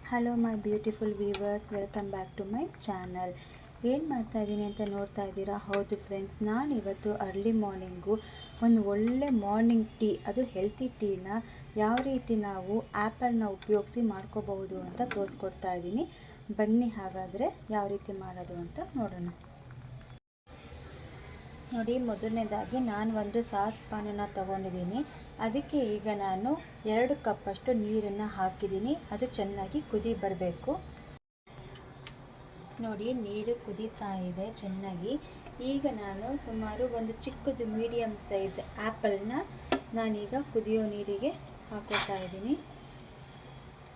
Hello my beautiful viewers, welcome back to my channel. ಏನು ಮಾಡ್ತಾ ಇದ್ದೀನಿ ಅಂತ ನೋಡ್ತಾ ಇದ್ದೀರಾ? ಹೌದು ಫ್ರೆಂಡ್ಸ್, ನಾನಿವತ್ತು ಅರ್ಲಿ ಮಾರ್ನಿಂಗು ಒಂದು ಒಳ್ಳೆ ಮಾರ್ನಿಂಗ್ ಟೀ, ಅದು ಹೆಲ್ತಿ ಟೀನ ಯಾವ ರೀತಿ ನಾವು ಆ್ಯಪಲ್ನ ಉಪಯೋಗಿಸಿ ಮಾಡ್ಕೋಬಹುದು ಅಂತ ತೋರಿಸ್ಕೊಡ್ತಾ ಇದ್ದೀನಿ. ಬನ್ನಿ ಹಾಗಾದರೆ ಯಾವ ರೀತಿ ಮಾಡೋದು ಅಂತ ನೋಡೋಣ. ನೋಡಿ, ಮೊದಲನೇದಾಗಿ ನಾನು ಒಂದು ಸಾಸ್ ಪಾನನ್ನು ತಗೊಂಡಿದ್ದೀನಿ. ಅದಕ್ಕೆ ಈಗ ನಾನು 2 ಕಪ್ಪಷ್ಟು ನೀರನ್ನು ಹಾಕಿದ್ದೀನಿ. ಅದು ಚೆನ್ನಾಗಿ ಕುದಿ ಬರಬೇಕು. ನೋಡಿ, ನೀರು ಕುದೀತಾ ಇದೆ ಚೆನ್ನಾಗಿ. ಈಗ ನಾನು ಸುಮಾರು ಒಂದು ಚಿಕ್ಕದು ಮೀಡಿಯಮ್ ಸೈಜ್ ಆ್ಯಪಲ್ನ ನಾನೀಗ ಕುದಿಯೋ ನೀರಿಗೆ ಹಾಕೋತಾ ಇದ್ದೀನಿ.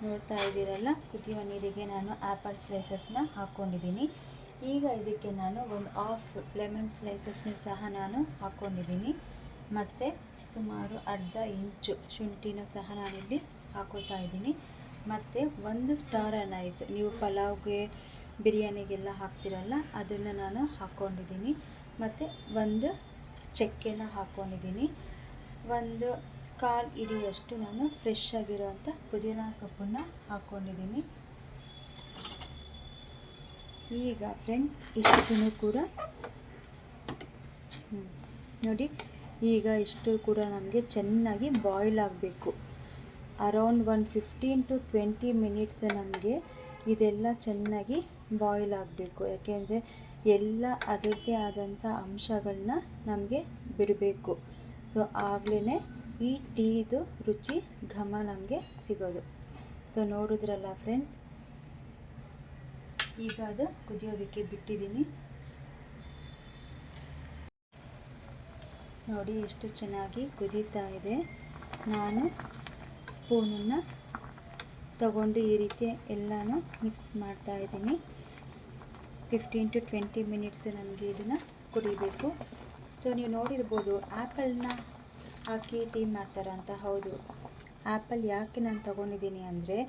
ನೋಡ್ತಾ ಇದ್ದೀರಲ್ಲ, ಕುದಿಯೋ ನೀರಿಗೆ ನಾನು ಆ್ಯಪಲ್ ಸ್ಲೈಸಸ್ನ ಹಾಕ್ಕೊಂಡಿದ್ದೀನಿ. ಈಗ ಇದಕ್ಕೆ ನಾನು ಒಂದು ಹಾಫ್ ಲೆಮನ್ ಸ್ಲೈಸಸ್ನ ಸಹ ನಾನು ಹಾಕ್ಕೊಂಡಿದ್ದೀನಿ. ಮತ್ತು ಸುಮಾರು ಅರ್ಧ ಇಂಚು ಶುಂಠಿನೂ ಸಹ ನಾನಿಲ್ಲಿ ಹಾಕೋತಾ ಇದ್ದೀನಿ. ಮತ್ತು ಒಂದು ಸ್ಟಾರ್ ಅನೈಸ್, ನೀವು ಪಲಾವ್ಗೆ ಬಿರಿಯಾನಿಗೆಲ್ಲ ಹಾಕ್ತಿರಲ್ಲ, ಅದನ್ನು ನಾನು ಹಾಕ್ಕೊಂಡಿದ್ದೀನಿ. ಮತ್ತು ಒಂದು ಚಕ್ಕೆನ ಹಾಕ್ಕೊಂಡಿದ್ದೀನಿ. ಒಂದು 1/4 ಹಿಡಿಯಷ್ಟು ನಾನು ಫ್ರೆಶ್ ಆಗಿರೋವಂಥ ಪುದೀನ ಸೊಪ್ಪನ್ನು ಹಾಕ್ಕೊಂಡಿದ್ದೀನಿ. ಈಗ ಫ್ರೆಂಡ್ಸ್, ಇಷ್ಟನ್ನು ಕೂಡ ನೋಡಿ, ಈಗ ಇಷ್ಟು ಕೂಡ ನಮಗೆ ಚೆನ್ನಾಗಿ ಬಾಯ್ಲ್ ಆಗಬೇಕು. ಅರೌಂಡ್ 15 to 20 ಮಿನಿಟ್ಸ್ ನಮಗೆ ಇದೆಲ್ಲ ಚೆನ್ನಾಗಿ ಬಾಯ್ಲ್ ಆಗಬೇಕು. ಯಾಕೆಂದರೆ ಎಲ್ಲ ಅದರದ್ದೇ ಆದಂಥ ಅಂಶಗಳನ್ನ ನಮಗೆ ಬಿಡಬೇಕು. ಸೊ ಆಗಲೇ ಈ ಟೀದು ರುಚಿ ಘಮ ನಮಗೆ ಸಿಗೋದು. ಸೊ ನೋಡಿದ್ರಲ್ಲ ಫ್ರೆಂಡ್ಸ್, ಈಗ ಅದು ಕುದಿಯೋದಕ್ಕೆ ಬಿಟ್ಟಿದ್ದೀನಿ. ನೋಡಿ ಎಷ್ಟು ಚೆನ್ನಾಗಿ ಕುದೀತಾ ಇದೆ. ನಾನು ಸ್ಪೂನನ್ನು ತಗೊಂಡು ಈ ರೀತಿ ಎಲ್ಲನೂ ಮಿಕ್ಸ್ ಮಾಡ್ತಾ ಇದ್ದೀನಿ. 15 to 20 ಮಿನಿಟ್ಸ್ ನಮಗೆ ಇದನ್ನು ಕುಡಿಬೇಕು. ಸೊ ನೀವು ನೋಡಿರ್ಬೋದು, ಆ್ಯಪಲ್ನ ಹಾಕಿ ಟೀ ಮಾಡ್ತಾರೆ ಅಂತ. ಹೌದು, ಆ್ಯಪಲ್ ಯಾಕೆ ನಾನು ತಗೊಂಡಿದ್ದೀನಿ ಅಂದರೆ,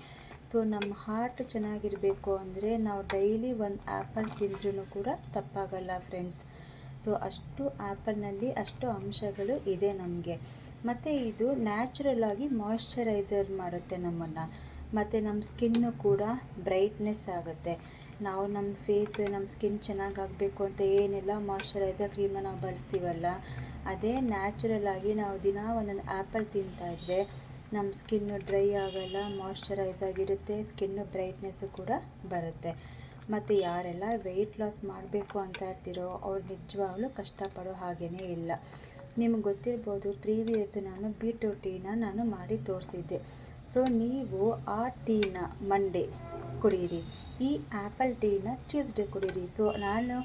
ಸೊ ನಮ್ಮ ಹಾರ್ಟ್ ಚೆನ್ನಾಗಿರಬೇಕು ಅಂದರೆ ನಾವು ಡೈಲಿ ಒಂದು ಆ್ಯಪಲ್ ತಿಂದ್ರೂ ಕೂಡ ತಪ್ಪಾಗಲ್ಲ ಫ್ರೆಂಡ್ಸ್. ಸೊ ಅಷ್ಟು ಆ್ಯಪಲ್ನಲ್ಲಿ ಅಷ್ಟು ಅಂಶಗಳು ಇದೆ ನಮಗೆ. ಮತ್ತು ಇದು ನ್ಯಾಚುರಲ್ ಆಗಿ ಮಾಯ್ಶ್ಚರೈಸರ್ ಮಾಡುತ್ತೆ ನಮ್ಮನ್ನು. ಮತ್ತು ನಮ್ಮ ಸ್ಕಿನ್ನು ಕೂಡ ಬ್ರೈಟ್ನೆಸ್ ಆಗುತ್ತೆ. ನಾವು ನಮ್ಮ ಫೇಸ್, ನಮ್ಮ ಸ್ಕಿನ್ ಚೆನ್ನಾಗಾಗಬೇಕು ಅಂತ ಏನೆಲ್ಲ ಮಾಯ್ಶ್ಚರೈಸರ್ ಕ್ರೀಮ್ನ ನಾವು ಬಳಸ್ತೀವಲ್ಲ, ಅದೇ ನ್ಯಾಚುರಲ್ ಆಗಿ ನಾವು ದಿನ ಒಂದೊಂದು ಆ್ಯಪಲ್ ತಿಂತಾಯಿದ್ರೆ ನಮ್ಮ ಸ್ಕಿನ್ನು ಡ್ರೈ ಆಗಲ್ಲ, ಮಾಯ್ಶ್ಚರೈಸ್ ಆಗಿರುತ್ತೆ, ಸ್ಕಿನ್ನು ಬ್ರೈಟ್ನೆಸ್ಸು ಕೂಡ ಬರುತ್ತೆ. ಮತ್ತು ಯಾರೆಲ್ಲ ವೆಯ್ಟ್ ಲಾಸ್ ಮಾಡಬೇಕು ಅಂತ ಇರ್ತೀರೋ ಅವ್ರು ನಿಜವಾಗ್ಲೂ ಕಷ್ಟಪಡೋ ಹಾಗೇ ಇಲ್ಲ. ನಿಮ್ಗೆ ಗೊತ್ತಿರ್ಬೋದು, ಪ್ರೀವಿಯಸ್ ನಾನು ಬೀಟ್ರೂಟ್ ಟೀನ ನಾನು ಮಾಡಿ ತೋರಿಸಿದ್ದೆ. ಸೊ ನೀವು ಆ ಟೀನ ಮಂಡೇ ಕುಡೀರಿ, ಈ ಆ್ಯಪಲ್ ಟೀನ ಟ್ಯೂಸ್ಡೇ ಕುಡೀರಿ. ಸೊ ನಾನು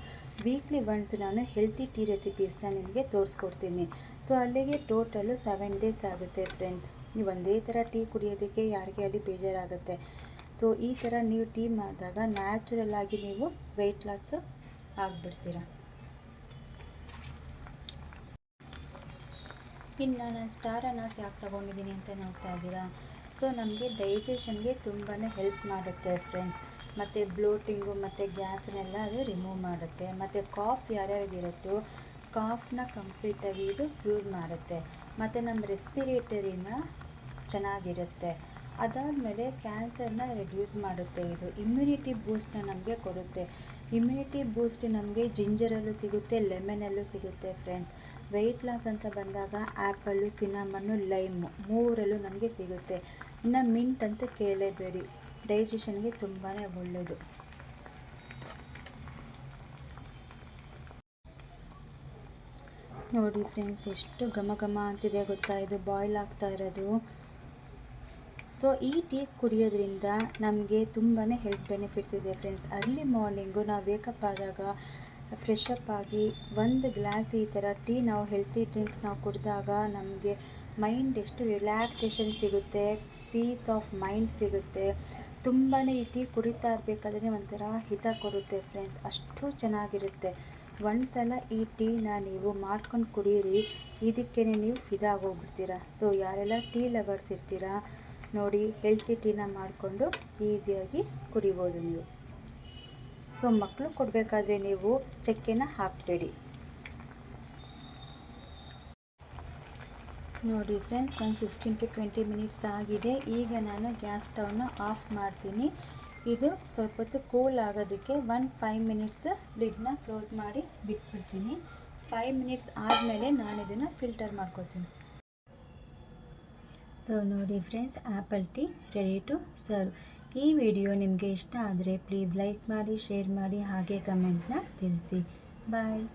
ವೀಕ್ಲಿ ಒನ್ಸ್ ನಾನು ಹೆಲ್ತಿ ಟೀ ರೆಸಿಪೀಸ್ನ ನಿಮಗೆ ತೋರಿಸ್ಕೊಡ್ತೀನಿ. ಸೊ ಅಲ್ಲಿಗೆ ಟೋಟಲು 7 ಡೇಸ್ ಆಗುತ್ತೆ ಫ್ರೆಂಡ್ಸ್. ನೀವು ಒಂದೇ ಥರ ಟೀ ಕುಡಿಯೋದಕ್ಕೆ ಯಾರಿಗೆ ಅಲ್ಲಿ ಬೇಜಾರಾಗುತ್ತೆ. ಸೊ ಈ ಥರ ನೀವು ಟೀ ಮಾಡಿದಾಗ ನ್ಯಾಚುರಲ್ ಆಗಿ ನೀವು ವೆಯ್ಟ್ ಲಾಸ್ ಆಗಿಬಿಡ್ತೀರ. ಇನ್ನು ನಾನು ಸ್ಟಾರ್ ಅನಾಸ್ ಯಾಕೆ ತೊಗೊಂಡಿದ್ದೀನಿ ಅಂತ ನೋಡ್ತಾ ಇದ್ದೀರಾ? ಸೊ ನಮಗೆ ಡೈಜೆಷನ್ಗೆ ತುಂಬಾ ಹೆಲ್ಪ್ ಮಾಡುತ್ತೆ ಫ್ರೆಂಡ್ಸ್. ಮತ್ತು ಬ್ಲೋಟಿಂಗು ಮತ್ತು ಗ್ಯಾಸನ್ನೆಲ್ಲ ಅದು ರಿಮೂವ್ ಮಾಡುತ್ತೆ. ಮತ್ತು ಕಾಫ್ ಯಾರ್ಯಾರಿಗಿರುತ್ತೋ ಕಾಫ್ನ ಕಂಪ್ಲೀಟಾಗಿ ಇದು ಕ್ಯೂರ್ ಮಾಡುತ್ತೆ. ಮತ್ತು ನಮ್ಮ ರೆಸ್ಪಿರೇಟರಿನ ಚೆನ್ನಾಗಿರುತ್ತೆ. ಅದಾದಮೇಲೆ ಕ್ಯಾನ್ಸರ್ನ ರೆಡ್ಯೂಸ್ ಮಾಡುತ್ತೆ. ಇದು ಇಮ್ಯುನಿಟಿ ಬೂಸ್ಟ್ನ ನಮಗೆ ಕೊಡುತ್ತೆ. ಇಮ್ಯುನಿಟಿ ಬೂಸ್ಟ್ ನಮಗೆ ಜಿಂಜರಲ್ಲೂ ಸಿಗುತ್ತೆ, ಲೆಮನಲ್ಲೂ ಸಿಗುತ್ತೆ ಫ್ರೆಂಡ್ಸ್. ವೆಯ್ಟ್ ಲಾಸ್ ಅಂತ ಬಂದಾಗ ಆ್ಯಪಲ್ಲು, ಸಿನಮನ್ನು, ಲೈಮು 3ರಲ್ಲೂ ನಮಗೆ ಸಿಗುತ್ತೆ. ಇನ್ನು ಮಿಂಟ್ ಅಂತೂ ಕೇಳಲೇಬೇಡಿ, ಡೈಜೆಷನ್ಗೆ ತುಂಬಾ ಒಳ್ಳೆಯದು. ನೋಡಿ ಫ್ರೆಂಡ್ಸ್, ಎಷ್ಟು ಘಮ ಘಮ ಅಂತಿದೆ ಗೊತ್ತಾ, ಇದು ಬಾಯ್ಲ್ ಆಗ್ತಾ ಇರೋದು. ಸೊ ಈ ಟೀ ಕುಡಿಯೋದ್ರಿಂದ ನಮಗೆ ತುಂಬಾ ಹೆಲ್ತ್ ಬೆನಿಫಿಟ್ಸ್ ಇದೆ ಫ್ರೆಂಡ್ಸ್. ಅರ್ಲಿ ಮಾರ್ನಿಂಗು ನಾವು ವೇಕಪ್ ಆದಾಗ ಫ್ರೆಶ್ ಅಪ್ ಆಗಿ ಒಂದು ಗ್ಲಾಸ್ ಈ ಥರ ಟೀ, ನಾವು ಹೆಲ್ತಿ ಡ್ರಿಂಕ್ ನಾವು ಕುಡಿದಾಗ ನಮಗೆ ಮೈಂಡ್ ಎಷ್ಟು ರಿಲ್ಯಾಕ್ಸೇಷನ್ ಸಿಗುತ್ತೆ, ಪೀಸ್ ಆಫ್ ಮೈಂಡ್ ಸಿಗುತ್ತೆ. ತುಂಬಾ ಈ ಟೀ ಕುಡಿತಾ ಇರಬೇಕಾದ್ರೆ ಒಂಥರ ಹಿತ ಕೊಡುತ್ತೆ ಫ್ರೆಂಡ್ಸ್, ಅಷ್ಟು ಚೆನ್ನಾಗಿರುತ್ತೆ. ಒಂದ್ಸಲ ಈ ಟೀನ ನೀವು ಮಾಡ್ಕೊಂಡು ಕುಡೀರಿ, ಇದಕ್ಕೇ ನೀವು ಫಿದಾಗೋಗ್ಬಿಡ್ತೀರ. ಸೊ ಯಾರೆಲ್ಲ ಟೀ ಲವರ್ಸ್ ಇರ್ತೀರಾ ನೋಡಿ, ಹೆಲ್ತಿ ಟೀನ ಮಾಡಿಕೊಂಡು ಈಸಿಯಾಗಿ ಕುಡಿಬೋದು ನೀವು. ಸೊ ಮಕ್ಕಳು ಕೊಡಬೇಕಾದ್ರೆ ನೀವು ಚಕ್ಕೆನ ಹಾಕಬೇಡಿ. ನೋಡಿ ಫ್ರೆಂಡ್ಸ್, ಒಂದು 15 to 20 ಮಿನಿಟ್ಸ್ ಆಗಿದೆ. ಈಗ ನಾನು ಗ್ಯಾಸ್ ಸ್ಟವ್ನ ಆಫ್ ಮಾಡ್ತೀನಿ. ಇದು ಸ್ವಲ್ಪ ಹೊತ್ತು ಕೂಲ್ ಆಗೋದಕ್ಕೆ 5 ಮಿನಿಟ್ಸ್ ಲಿಡ್ನ ಕ್ಲೋಸ್ ಮಾಡಿ ಬಿಟ್ಬಿಡ್ತೀನಿ. 5 ಮಿನಿಟ್ಸ್ ಆದಮೇಲೆ ನಾನು ಇದನ್ನು ಫಿಲ್ಟರ್ ಮಾಡ್ಕೋತೀನಿ. ಸೊ ನೋಡಿ friends, apple tea ready to serve. ಈ ವಿಡಿಯೋ ನಿಮಗೆ ಇಷ್ಟ ಆದರೆ ಪ್ಲೀಸ್ ಲೈಕ್ ಮಾಡಿ, ಶೇರ್ ಮಾಡಿ, ಹಾಗೆ ಕಮೆಂಟ್ನ ತಿಳಿಸಿ. ಬಾಯ್.